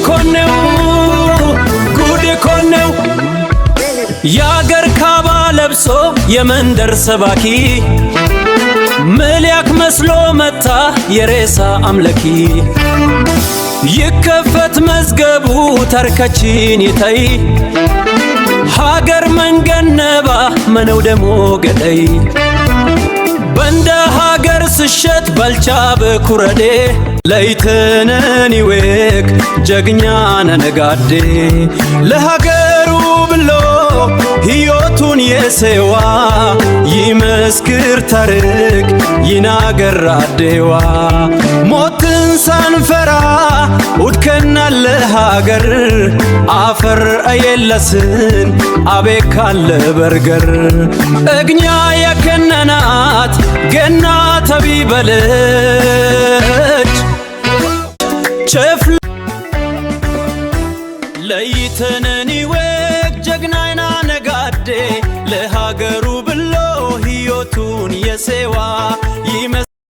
ኮኔው ያገር ካባ ለብሶ የመንደር ሰባኪ መልአክ መስሎ መጣ የሬሳ አምለኪ ይከፈት መዝገቡ ተርከችን ይታይ ሀገር መንገነባ መነው ደሞ ገደይ በእንደ ሀገር ስሸት ባልቻ በኩረዴ ለይተነን ይወክ ጀግኛነ ነጋዴ ለሀገሩ ብሎ ሕይወቱን የሰዋ ይመስክር ታሪክ ይናገር አዴዋ ሞትን ሳንፈራ ውድከና ለሀገር አፈር አየለስን አቤካለ በርገር እግኛ የከነናት ገና ተቢበለች ቸፍ ለይተነን ይወክ ጀግናይና ነጋዴ ለሀገሩ ብሎ ሕይወቱን የሰዋ